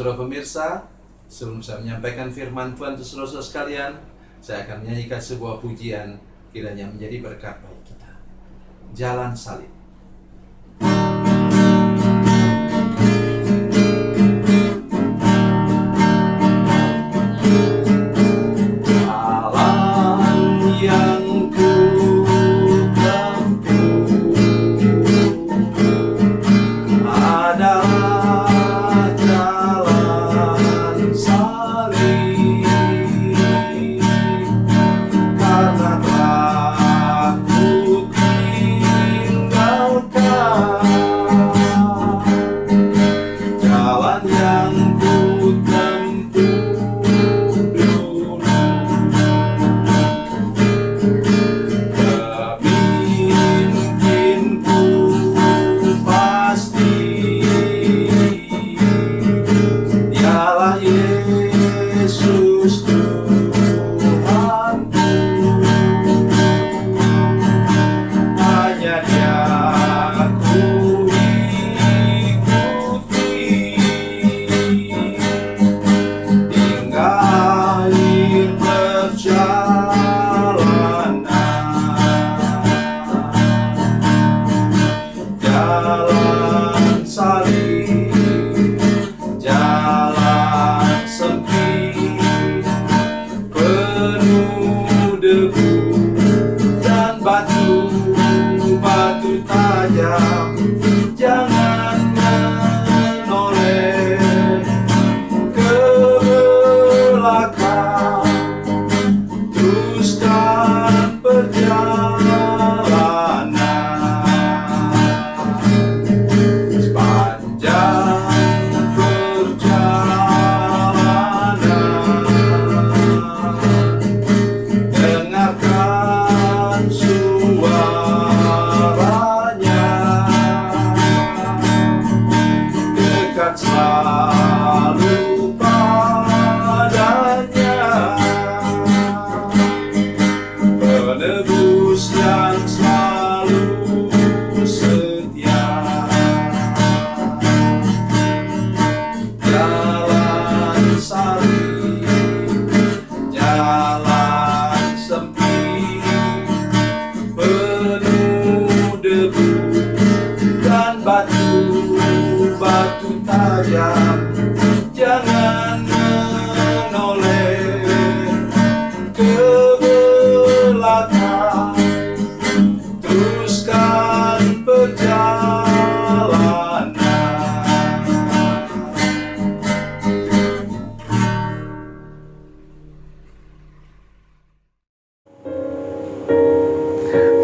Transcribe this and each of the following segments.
saudara pemirsa, sebelum saya menyampaikan firman Tuhan untuk saudara-saudara sekalian, saya akan menyanyikan sebuah pujian kiranya menjadi berkat bagi kita. Jalan Salib.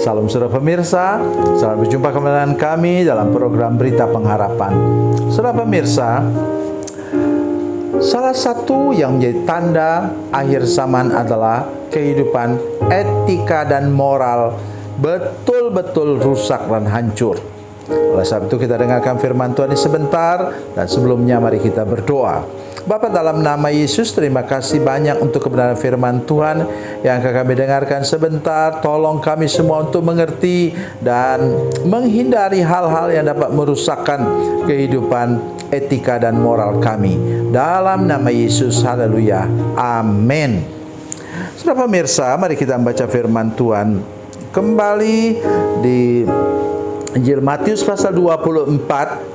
Salam saudara pemirsa, selamat berjumpa kembali dengan kami dalam program Berita Pengharapan. Saudara pemirsa, salah satu yang menjadi tanda akhir zaman adalah kehidupan etika dan moral betul-betul rusak dan hancur. Oleh sebab itu kita dengarkan firman Tuhan ini sebentar, dan sebelumnya mari kita berdoa. Bapa, dalam nama Yesus, terima kasih banyak untuk kebenaran firman Tuhan yang akan kami dengarkan sebentar. Tolong kami semua untuk mengerti dan menghindari hal-hal yang dapat merusakkan kehidupan etika dan moral kami. Dalam nama Yesus, haleluya, amin. Saudara pemirsa, mari kita membaca firman Tuhan kembali di Injil Matius pasal 24.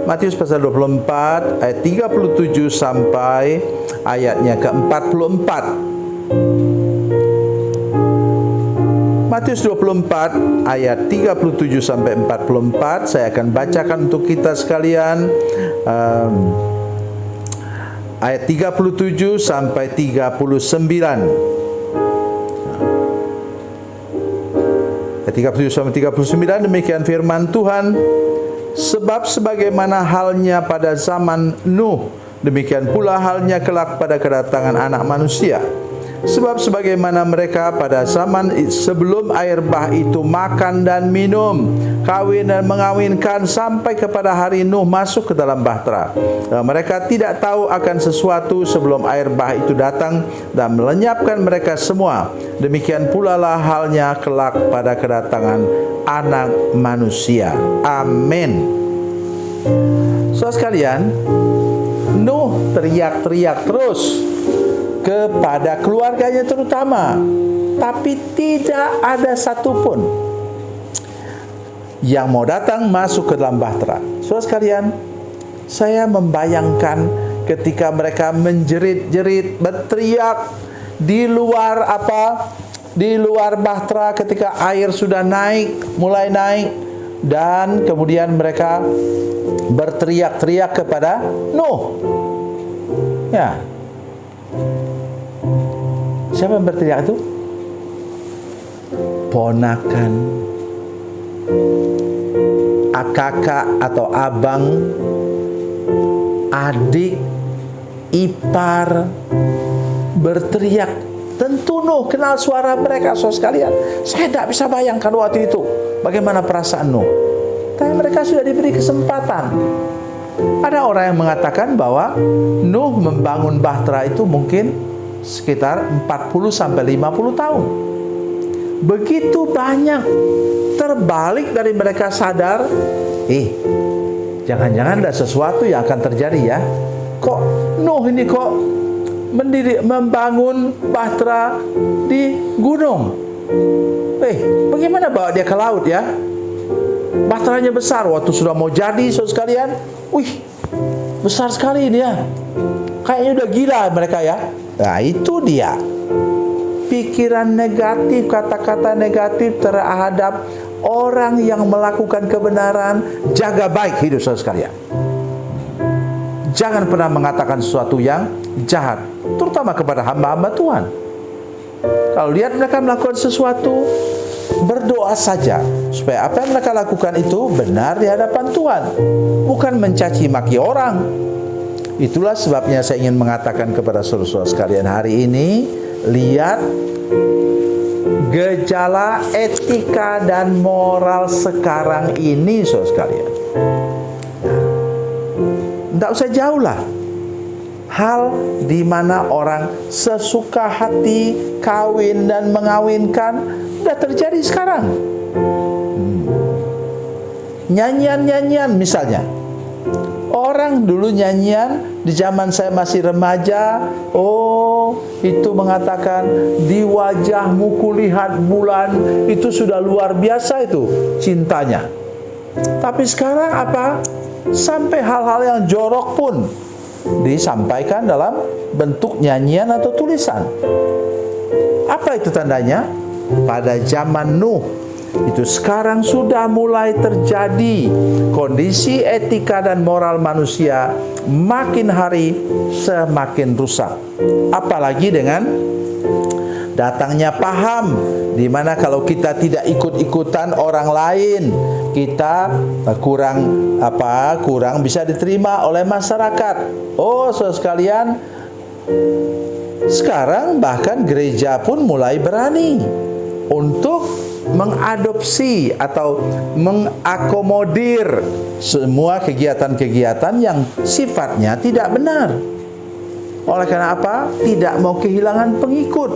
Matius pasal 24 ayat 37 sampai ayatnya ke-44. Matius 24 ayat 37 sampai 44. Saya akan bacakan untuk kita sekalian ayat 37 sampai 39. Ayat 37 sampai 39, demikian firman Tuhan. Sebab sebagaimana halnya pada zaman Nuh, demikian pula halnya kelak pada kedatangan Anak Manusia. Sebab sebagaimana mereka pada zaman sebelum air bah itu makan dan minum, kawin dan mengawinkan, sampai kepada hari Nuh masuk ke dalam bahtera. Mereka tidak tahu akan sesuatu sebelum air bah itu datang dan melenyapkan mereka semua. Demikian pula lah halnya kelak pada kedatangan Anak Manusia. Amin. Saudara sekalian, Nuh teriak-teriak terus kepada keluarganya terutama, tapi tidak ada satupun yang mau datang masuk ke dalam bahtera. Saudara sekalian, saya membayangkan ketika mereka menjerit-jerit, berteriak di luar di luar bahtera ketika air sudah mulai naik, dan kemudian mereka berteriak-teriak kepada Nuh. Ya. Siapa yang berteriak itu? Ponakan, kakak atau abang, adik, ipar berteriak. Tentu Nuh kenal suara mereka, saudara sekalian. Saya tidak bisa bayangkan waktu itu bagaimana perasaan Nuh. Tapi mereka sudah diberi kesempatan. Ada orang yang mengatakan bahwa Nuh membangun bahtera itu mungkin sekitar 40-50 tahun. Begitu banyak. Terbalik dari mereka sadar, jangan-jangan ada sesuatu yang akan terjadi ya. Kok Nuh ini kok membangun bahtera di gunung? Bagaimana bawa dia ke laut ya? Bahteranya besar, waktu sudah mau jadi, saudara sekalian, besar sekali dia. Kayaknya udah gila mereka ya. Nah, itu dia. Pikiran negatif, kata-kata negatif terhadap orang yang melakukan kebenaran. Jaga baik hidup saudara sekalian. Jangan pernah mengatakan sesuatu yang jahat, terutama kepada hamba-hamba Tuhan. Kalau lihat mereka melakukan sesuatu, berdoa saja supaya apa yang mereka lakukan itu benar di hadapan Tuhan, bukan mencaci maki orang. Itulah sebabnya saya ingin mengatakan kepada saudara-saudara sekalian hari ini, lihat gejala etika dan moral sekarang ini, saudara sekalian. Tidak usah jauh lah. Hal di mana orang sesuka hati kawin dan mengawinkan sudah terjadi sekarang. Nyanyian-nyanyian misalnya. Orang dulu nyanyian di zaman saya masih remaja, itu mengatakan di wajahmu kulihat bulan, itu sudah luar biasa itu cintanya. Tapi sekarang apa? Sampai hal-hal yang jorok pun disampaikan dalam bentuk nyanyian atau tulisan. Apa itu tandanya? Pada zaman Nuh itu sekarang sudah mulai terjadi kondisi etika dan moral manusia makin hari semakin rusak. Apalagi dengan datangnya paham di mana kalau kita tidak ikut-ikutan orang lain, kita kurang bisa diterima oleh masyarakat. Saudara sekalian, sekarang bahkan gereja pun mulai berani untuk mengadopsi atau mengakomodir semua kegiatan-kegiatan yang sifatnya tidak benar. Oleh karena apa? Tidak mau kehilangan pengikut.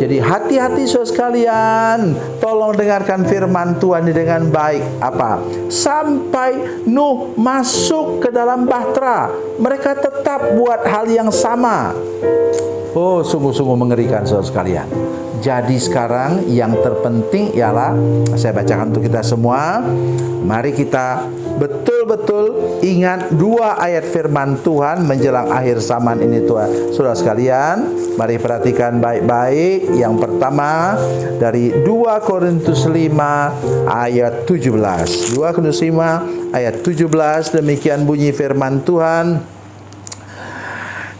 Jadi hati-hati saudara sekalian, tolong dengarkan firman Tuhan ini dengan baik. Sampai Nuh masuk ke dalam bahtera, mereka tetap buat hal yang sama. Sungguh-sungguh mengerikan saudara sekalian. Jadi sekarang yang terpenting ialah, saya bacakan untuk kita semua. Mari kita betul-betul ingat 2 ayat firman Tuhan menjelang akhir zaman ini Tuhan. Saudara sekalian, mari perhatikan baik-baik. Yang pertama dari 2 Korintus 5 ayat 17. 2 Korintus 5 ayat 17, demikian bunyi firman Tuhan.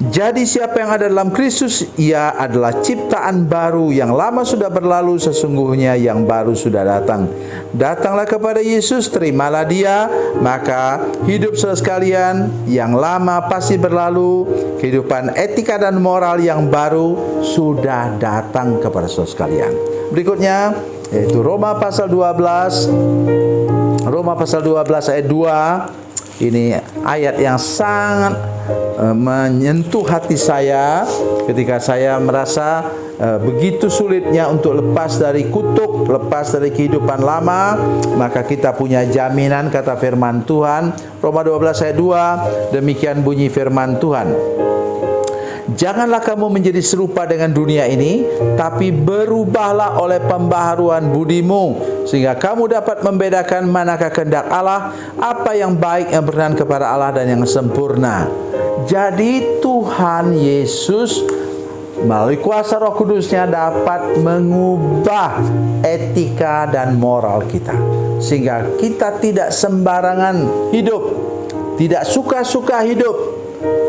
Jadi siapa yang ada dalam Kristus, ia adalah ciptaan baru, yang lama sudah berlalu, sesungguhnya yang baru sudah datang. Datanglah kepada Yesus, terimalah Dia, maka hidup saudara sekalian yang lama pasti berlalu, kehidupan etika dan moral yang baru sudah datang kepada saudara sekalian. Berikutnya yaitu Roma pasal 12. Roma pasal 12 ayat 2. Ini ayat yang sangat menyentuh hati saya ketika saya merasa begitu sulitnya untuk lepas dari kutuk, lepas dari kehidupan lama. Maka kita punya jaminan, kata firman Tuhan, Roma 12 ayat 2, demikian bunyi firman Tuhan: janganlah kamu menjadi serupa dengan dunia ini, tapi berubahlah oleh pembaharuan budimu, sehingga kamu dapat membedakan manakah kehendak Allah, apa yang baik, yang berkenan kepada Allah, dan yang sempurna. Jadi Tuhan Yesus melalui kuasa Roh Kudus-Nya dapat mengubah etika dan moral kita, sehingga kita tidak sembarangan hidup, tidak suka-suka hidup,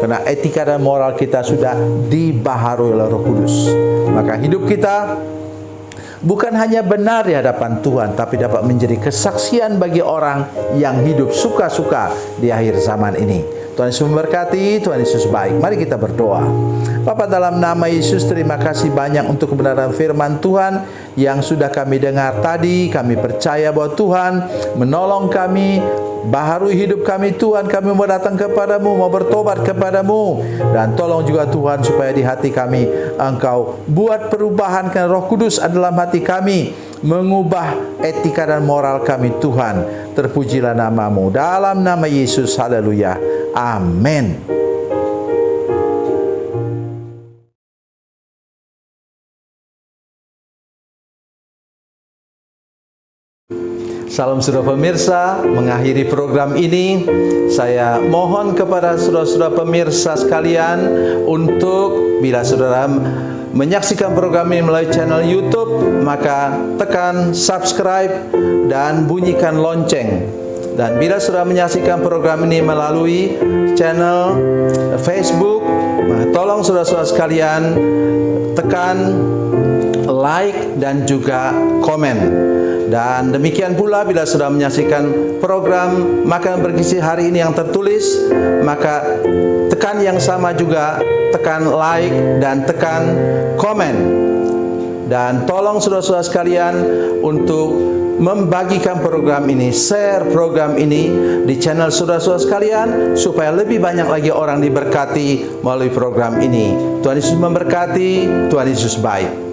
karena etika dan moral kita sudah dibaharui oleh Roh Kudus. Maka hidup kita bukan hanya benar di hadapan Tuhan, tapi dapat menjadi kesaksian bagi orang yang hidup suka-suka di akhir zaman ini. Tuhan Yesus memberkati, Tuhan Yesus baik. Mari kita berdoa. Bapa, dalam nama Yesus, terima kasih banyak untuk kebenaran firman Tuhan yang sudah kami dengar tadi. Kami percaya bahwa Tuhan menolong kami, baharui hidup kami Tuhan. Kami mau datang kepadamu, mau bertobat kepadamu. Dan tolong juga Tuhan supaya di hati kami Engkau buat perubahan, karena Roh Kudus adalah hati kami, mengubah etika dan moral kami Tuhan. Terpujilah namamu, dalam nama Yesus, haleluya, amin. Salam saudara pemirsa, mengakhiri program ini saya mohon kepada saudara-saudara pemirsa sekalian untuk, bila saudara menyaksikan program ini melalui channel YouTube, maka tekan subscribe dan bunyikan lonceng. Dan bila saudara menyaksikan program ini melalui channel Facebook, maka tolong saudara-saudara sekalian tekan like dan juga komen. Dan demikian pula bila sudah menyaksikan program Makanan Bergizi hari ini yang tertulis, maka tekan yang sama juga, tekan like dan tekan komen. Dan tolong saudara-saudara sekalian untuk membagikan program ini, share program ini di channel saudara-saudara sekalian, supaya lebih banyak lagi orang diberkati melalui program ini. Tuhan Yesus memberkati, Tuhan Yesus baik.